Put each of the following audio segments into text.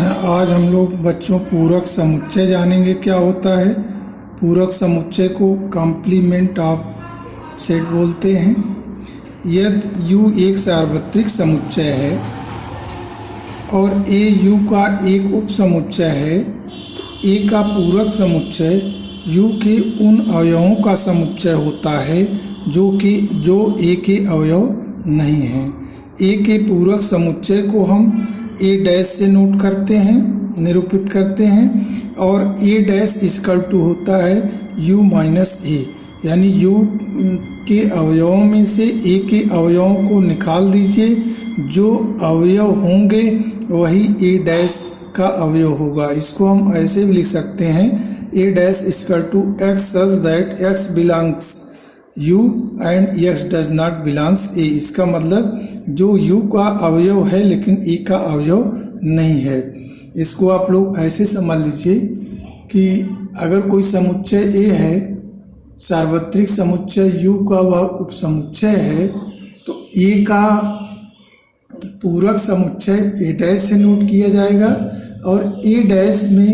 आज हम लोग बच्चों पूरक समुच्चय जानेंगे क्या होता है। पूरक समुच्चय को कॉम्प्लीमेंट ऑफ सेट बोलते हैं। यदि U एक सार्वत्रिक समुच्चय है और A U का एक उप समुच्चय है तो A का पूरक समुच्चय U के उन अवयवों का समुच्चय होता है जो A के अवयव नहीं हैं। A के पूरक समुच्चय को हम A डैश से नोट करते हैं, निरूपित करते हैं, और A डैश इक्वल टू होता है U माइनस A, यानी U के अवयवों में से A के अवयवों को निकाल दीजिए, जो अवयव होंगे वही A डैश का अवयव होगा। इसको हम ऐसे भी लिख सकते हैं A dash equal to X such that X belongs U and X does not belongs A। इसका मतलब जो U का अवयव है लेकिन A का अवयव नहीं है। इसको आप लोग ऐसे समझ लीजिए कि अगर कोई समुच्चय A है, सार्वत्रिक समुच्चय U का वह उप समुच्चय है, तो A का पूरक समुच्चय A डैश से नोट किया जाएगा और A डैश में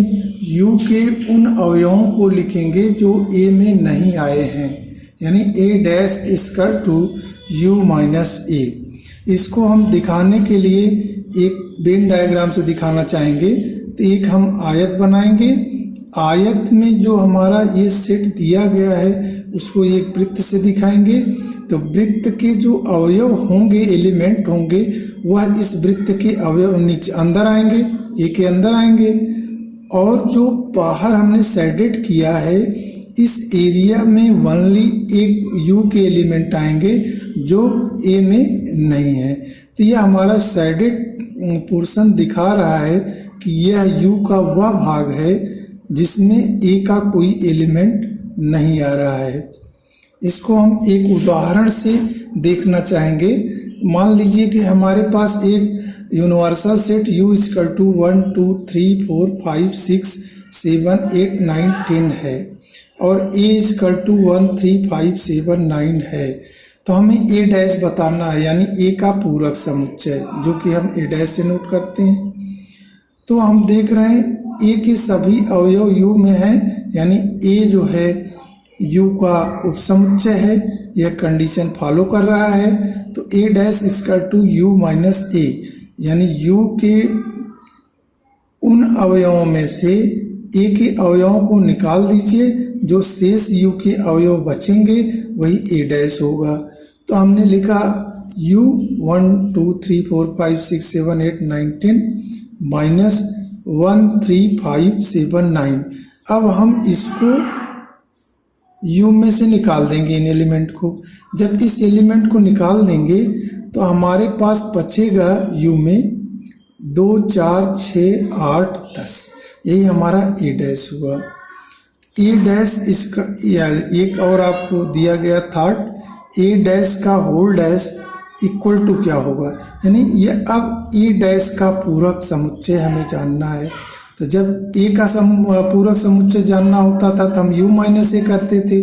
U के उन अवयवों को लिखेंगे जो A में नहीं आए हैं, यानी A dash equal to U minus A। इसको हम दिखाने के लिए एक वेन डायग्राम से दिखाना चाहेंगे। तो एक हम आयत बनाएंगे। आयत में जो हमारा ये सेट दिया गया है उसको एक वृत्त से दिखाएंगे। तो वृत्त के जो अवयव होंगे, एलिमेंट होंगे, वह इस वृत्त के अवयव नीचे अंदर आएंगे, ए के अंदर आएंगे, और जो बाहर हमने शेडेड किया है इस एरिया में ओनली एक U के एलिमेंट आएंगे जो A में नहीं है। तो यह हमारा शेडेड पोर्शन दिखा रहा है कि यह U का वह भाग है जिसमें A का कोई एलिमेंट नहीं आ रहा है। इसको हम एक उदाहरण से देखना चाहेंगे। मान लीजिए कि हमारे पास एक universal set U equal to 1 2 3 4 5 6 7 8 9 10 है और A इक्वल टू 1 3 5 7 9 है। तो हमें A डैश बताना है, यानी A का पूरक समुच्चय, जो कि हम A डैश से नोट करते हैं। तो हम देख रहे हैं A के सभी अवयव U में हैं, यानी A जो है U का उपसमुच्चय है। यह कंडीशन फॉलो कर रहा है। तो A dash equal to U minus A, यानी U के उन अवयवों में से A के अवयवों को निकाल दीजिए, जो शेष U के अवयव बचेंगे वही A डैश होगा। तो हमने लिखा U 1 2 3 4 5 6 7 8 9 10 माइनस 1 3 5 7 9। अब हम इसको U में से निकाल देंगे इन एलिमेंट को। जब इस एलिमेंट को निकाल देंगे तो हमारे पास बचेगा U में 2 4 6 8 10, यही हमारा A डैश हुआ। A डैश इसका एक और आपको दिया गया थर्ड, A डैश का होल डैश इक्वल टू क्या होगा, यानी ये अब A डैश का पूरक समुच्चय हमें जानना है। तो जब A का पूरक समुच्चय जानना होता था तो हम U माइनस A करते थे।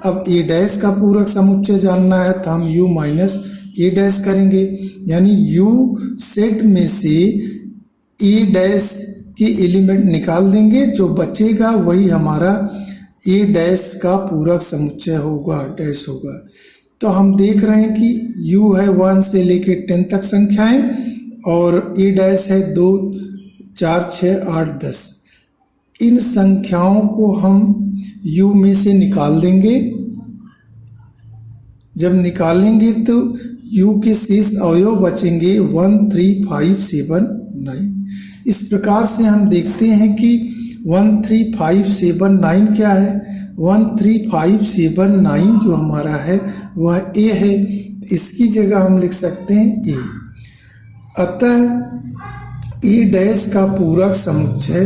अब A डैश का पूरक समुच्चय जानना है तो हम U माइनस A डैश करेंगे, यानी U सेट में से A डैश के एलिमेंट निकाल देंगे, जो बचेगा वही हमारा A डैश का पूरक समुच्चय होगा, डैश होगा। तो हम देख रहे हैं कि U है 1 से लेके 10 तक संख्याएं और A डैश है 2 4 6 8 10। इन संख्याओं को हम U में से निकाल देंगे। जब निकालेंगे तो U के शेष अवयव बचेंगे 1 3 5 7 9। इस प्रकार से हम देखते हैं कि 1 3 5 7 9 क्या है। 1 3 5 7 9 जो हमारा है वह A है, इसकी जगह हम लिख सकते हैं A। अतः A डैश का पूरक समुच्चय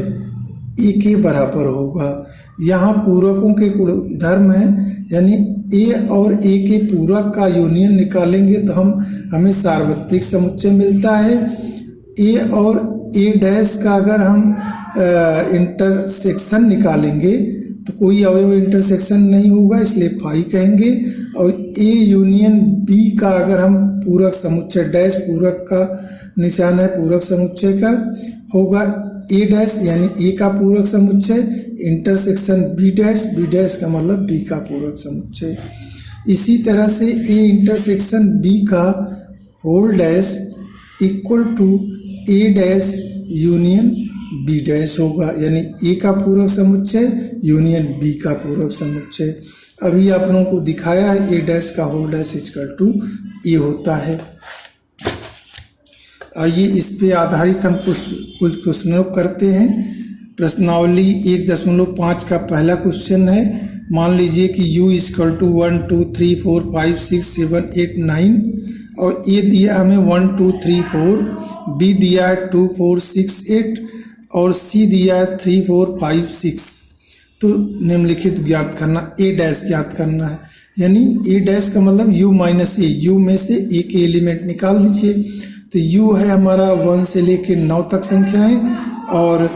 A के बराबर होगा। यहाँ पूरकों के गुणधर्म हैं, यानी A और A के पूरक का यूनियन निकालेंगे तो हमें सार्वत्रिक समुच्चय मिलता है। A और A डैश का अगर हम इंटरसेक्शन निकालेंगे तो कोई अवयव इंटरसेक्शन नहीं होगा, इसलिए फाई कहेंगे। और A यूनियन B का अगर हम पूरक समुच्चय, डैश पूरक का निशान है पूरक समुच्चय का, होगा ए डैश यानी ए का पूरक समुच्चय, इंटरसेक्शन बी डैश का मतलब बी का पूरक समुच्चय। इसी तरह से ए इंटरसेक्शन बी का whole dash equal to A dash union B dash होगा, यानी ए का पूरक समुच्चय यूनियन बी का पूरक समुच्चय। अभी आप लोगों को दिखाया है ए डैश का होल डैश इक्वल टू ए होता है। आइए इस पे आधारित हम कुछ क्वेश्चनों करते हैं। प्रश्नावली 1.5 का पहला क्वेश्चन है। मान लीजिए कि u इक्वल टू 1 2 3 4 5 6 7 8 9 और ए दिया हमें 1 2 3 4, बी दिया है 2 4 6 8 और सी दिया है 3 4 5 6। तो निम्नलिखित ज्ञात करना, ए डैश ज्ञात करना है, यानी ए डैश का मतलब u माइनस ए, यू में से ए के एलिमेंट निकाल दीजिए। तो u है हमारा 1 से लेके 9 तक संख्याएं और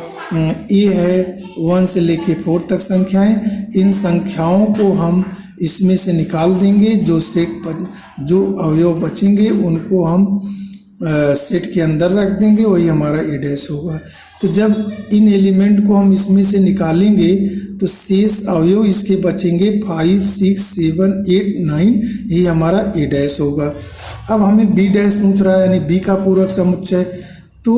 ए है 1 से लेके 4 तक संख्याएं। इन संख्याओं को हम इसमें से निकाल देंगे, जो सेट पर जो अवयव बचेंगे उनको हम सेट के अंदर रख देंगे, वही हमारा ए डैश होगा। तो जब इन एलिमेंट को हम इसमें से निकालेंगे तो शेष अवयव इसके बचेंगे 5 6 7 8 9, यही हमारा ए डैश होगा। अब हमें बी डैश पूछ रहा है, यानी बी का पूरक समुच्चय। तो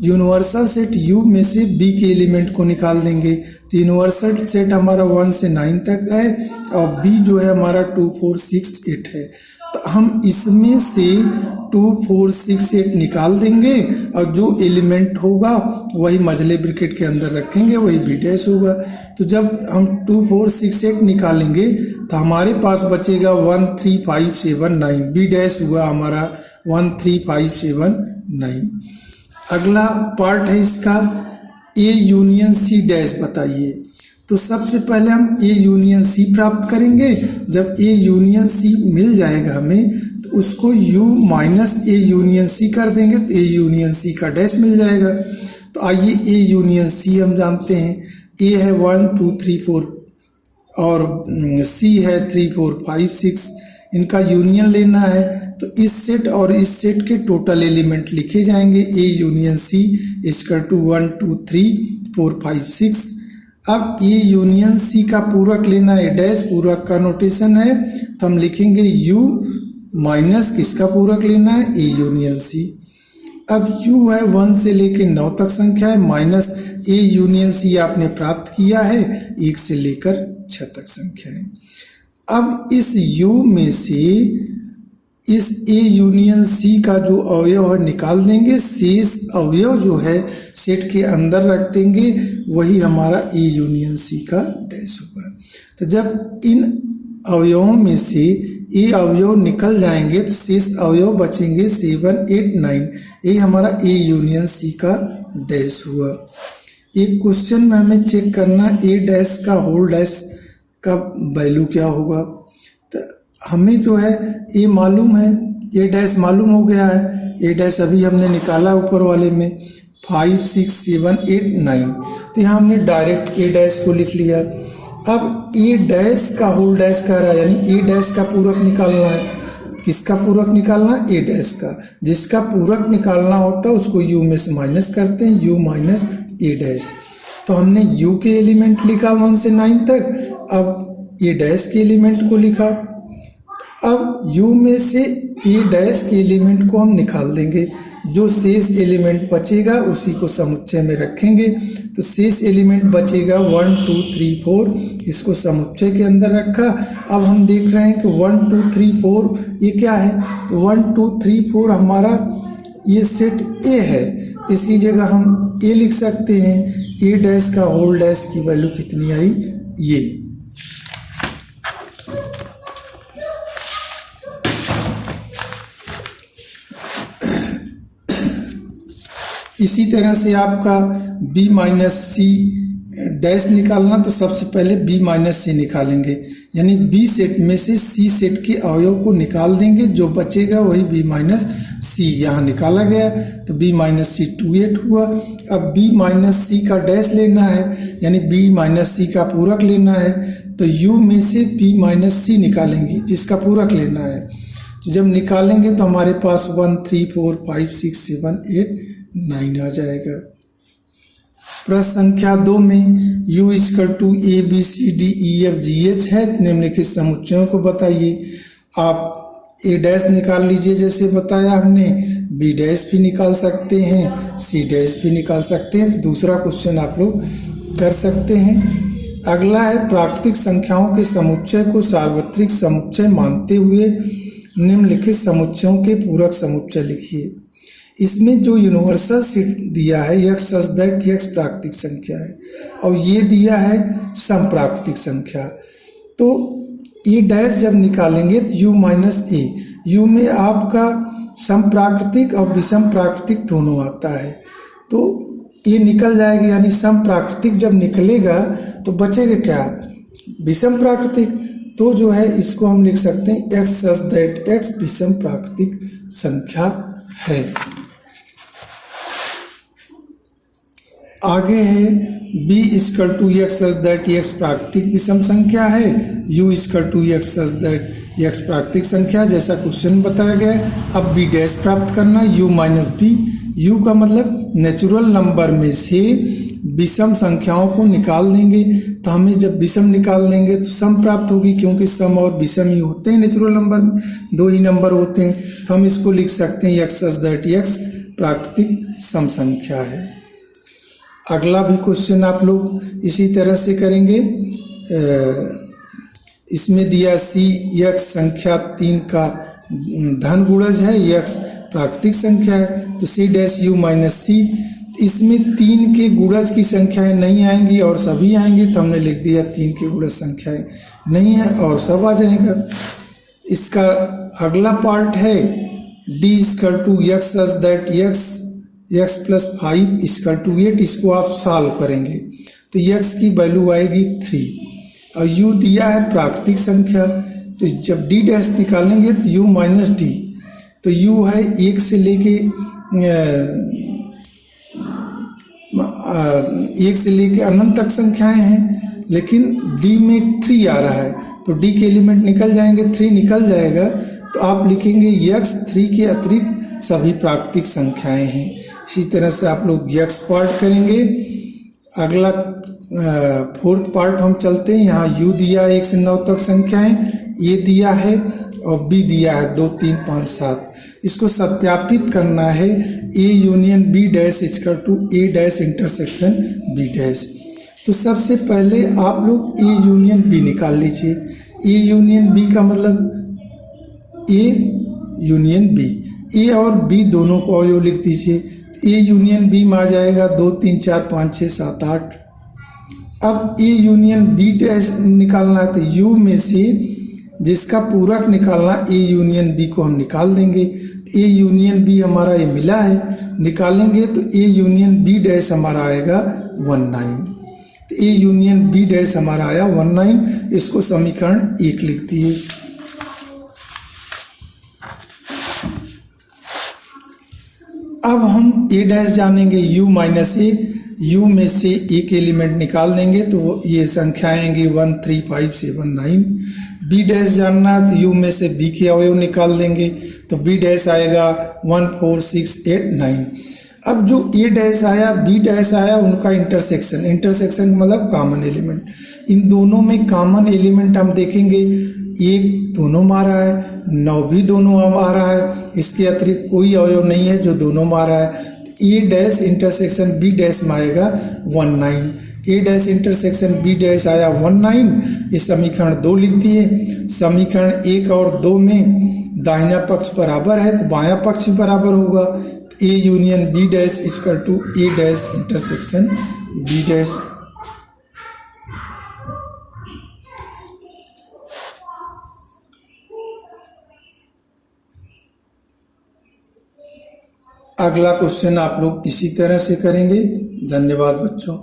यूनिवर्सल सेट यू में से बी के एलिमेंट को निकाल देंगे। तो यूनिवर्सल सेट हमारा 1 से 9 तक है और बी जो है हमारा 2 4 6 8 है। तो हम इसमें से 2 4 6 8 निकाल देंगे और जो एलिमेंट होगा वही मझले ब्रैकेट के अंदर रखेंगे, वही बी डैश होगा। तो जब हम 2 4 6 8 निकालेंगे तो हमारे पास बचेगा 1 3 5 7 9, बी डैश हुआ हमारा 1 3 5 7 9। अगला पार्ट है इसका ए यूनियन सी डैश बताइए। तो सबसे पहले हम ए यूनियन सी प्राप्त करेंगे। जब ए यूनियन सी मिल जाएगा हमें तो उसको U minus A union C कर देंगे तो ए यूनियन सी का डैश मिल जाएगा। तो आइए ए यूनियन सी हम जानते हैं, ए है 1 2 3 4 और सी है 3 4 5 6, इनका यूनियन लेना है। तो इस सेट और इस सेट के टोटल एलिमेंट लिखे जाएंगे, A union C equal to 1 2 3 4 5 6। अब ए यूनियन सी का पूरक लेना है, डैश पूरक का नोटेशन है, तो हम लिखेंगे यू माइनस किसका पूरक लेना है, ए यूनियन सी। अब u है 1 से लेकर 9 तक संख्या है, माइनस ए यूनियन सी आपने प्राप्त किया है 1 से लेकर 6 तक संख्या है। अब इस u में से इस ए यूनियन सी का जो अवयव है निकाल देंगे, शेष अवयव जो है सेट के अंदर रख देंगे, वही हमारा ए यूनियन सी का डैश होगा। तो जब इन अवयवों में से ए अवयव निकल जाएंगे तो शेष अवयव बचेंगे 7 8 9, ये हमारा ए यूनियन सी का डैश हुआ। एक क्वेश्चन में हमें चेक करना ए डैश का होल डैश का वैल्यू क्या होगा। तो हमें जो है ए मालूम है, ए डैश मालूम हो गया है, ए डैश अभी हमने निकाला ऊपर वाले में 5 6 7 8 9। तो यहाँ हमने डायरेक्ट ए डैश को लिख लिया। अब ए डैश का होल डैश कह रहा है, यानी ए डैश का पूरक निकालना है। किसका पूरक निकालना है, ए डैश का। जिसका पूरक निकालना होता है उसको यू में से माइनस करते हैं, यू माइनस ए डैश। तो हमने यू के एलिमेंट लिखा 1 से 9 तक, अब ए डैश के एलिमेंट को लिखा। अब u में से ए डैश के एलिमेंट को हम निकाल देंगे, जो शेष एलिमेंट बचेगा उसी को समुच्चय में रखेंगे। तो शेष एलिमेंट बचेगा 1 2 3 4, इसको समुच्चय के अंदर रखा। अब हम देख रहे हैं कि 1 2 3 4 ये क्या है, तो 1 2 3 4 हमारा ये सेट ए है, इसकी जगह हम ए लिख सकते हैं। ए डैश का होल डैश की वैल्यू कितनी आई, ये। इसी तरह से आपका b माइनस सी डैश निकालना, तो सबसे पहले b माइनस सी निकालेंगे, यानी b सेट में से c सेट के अवयव को निकाल देंगे, जो बचेगा वही b माइनस सी यहाँ निकाला गया। तो b माइनस सी 2 8 हुआ। अब b माइनस सी का डैश लेना है, यानी b माइनस सी का पूरक लेना है। तो u में से b माइनस सी निकालेंगे, जिसका पूरक लेना है। तो जब निकालेंगे तो हमारे पास 1 3 4 5 6 7 8 9 आ जाएगा। प्रश्न संख्या 2 में u equal to A B C D E F G H है, निम्नलिखित समुच्चयों को बताइए। आप ए डैश निकाल लीजिए जैसे बताया हमने, बी डैश भी निकाल सकते हैं, सी डैश भी निकाल सकते हैं। तो दूसरा क्वेश्चन आप लोग कर सकते हैं। अगला है प्राकृतिक संख्याओं के समुच्चय को सार्वत्रिक समुच्चय मानते हुए निम्नलिखित समुच्चयों के पूरक समुच्चय लिखिए। इसमें जो यूनिवर्सल सीट दिया है यक्स सच दैट यक्स प्राकृतिक संख्या है और ये दिया है समप्राकृतिक संख्या। तो ए डैश जब निकालेंगे तो u माइनस ए, यू में आपका समप्राकृतिक और विषम प्राकृतिक दोनों आता है, तो ये निकल जाएगा, यानी समप्राकृतिक जब निकलेगा तो बचेगा क्या, विषम प्राकृतिक। तो जो है इसको हम लिख सकते हैं एक्स सच दैट एक्स विषम प्राकृतिक संख्या है। आगे है b equal to X such that X प्राकृतिक विषम संख्या है, u equal to X such that X प्राकृतिक संख्या जैसा क्वेश्चन बताया गया है। अब b डैश प्राप्त करना, u माइनस बी, u का मतलब नेचुरल नंबर में से विषम संख्याओं को निकाल देंगे। तो हमें जब विषम निकाल देंगे तो सम प्राप्त होगी, क्योंकि सम और विषम ही होते हैं नेचुरल नंबर में, दो ही नंबर होते हैं। तो हम इसको लिख सकते हैं एक्स सच दैट एक्स प्राकृतिक सम संख्या है। अगला भी क्वेश्चन आप लोग इसी तरह से करेंगे। इसमें दिया सी यक्स संख्या 3 का धन गुणज है, यक्स प्राकृतिक संख्या है, तो सी डैश यू माइनस सी। इसमें 3 के गुणज की संख्याएं नहीं आएंगी और सभी आएंगी, तो हमने लिख दिया 3 के गुणज संख्याएं नहीं है और सब आ जाएगा। इसका अगला पार्ट है D equal to X such that X plus 5 equal to 8। इसको आप सॉल्व करेंगे तो एक्स की वैल्यू आएगी 3 और u दिया है प्राकृतिक संख्या, तो जब d डैश निकालेंगे तो u माइनस डी, तो u है 1 से लेके 1 से लेके अनंत तक संख्याएं हैं, लेकिन d में 3 आ रहा है तो d के एलिमेंट निकल जाएंगे, 3 निकल जाएगा तो आप लिखेंगे x 3 के अतिरिक्त सभी प्राकृतिक संख्याएं हैं। इसी तरह से आप लोग यक्स पार्ट करेंगे। अगला फोर्थ पार्ट हम चलते हैं। यहाँ u दिया है 1 से 9 तक संख्याएं, a दिया है और b दिया है 2 3 5 7। इसको सत्यापित करना है a union b dash equal to a dash intersection b dash. तो सबसे पहले आप लोग a यूनियन b निकाल लीजिए। a यूनियन b का मतलब a यूनियन b, a और b दोनों को अवयव लिख दीजिए। a यूनियन b में आ जाएगा 2 3 4 5 6 7 8। अब a यूनियन b डैश निकालना है तो u में से जिसका पूरक निकालना a यूनियन b को हम निकाल देंगे। a यूनियन b हमारा ये मिला है, निकालेंगे तो a यूनियन b डैश हमारा आएगा 19। तो a यूनियन b डैश हमारा आया 19। इसको समीकरण 1 लिख दिए। अब हम a डैश जानेंगे u माइनस ए, u में से एक एलिमेंट निकाल देंगे तो ये संख्या आएंगी 1 3 5 7 9। b डैश जानना तो u में से b के अवयव निकाल देंगे तो b डैश आएगा 1 4 6 8 9। अब जो a डैश आया b डैश आया उनका इंटरसेक्शन मतलब कॉमन एलिमेंट, इन दोनों में कॉमन एलिमेंट हम देखेंगे 1 दोनों में आ रहा है, 9 भी दोनों में आ रहा है, इसके अतिरिक्त कोई अवयव नहीं है जो दोनों में आ रहा है। a dash intersection b dash में आएगा 19। a dash intersection b dash आया 19। इस समीकरण 2 लिख दिए। समीकरण 1 और 2 में दाहिना पक्ष बराबर है तो बायां पक्ष भी बराबर होगा। a union b dash equal to a dash intersection b dash. अगला क्वेश्चन आप लोग इसी तरह से करेंगे। धन्यवाद बच्चों।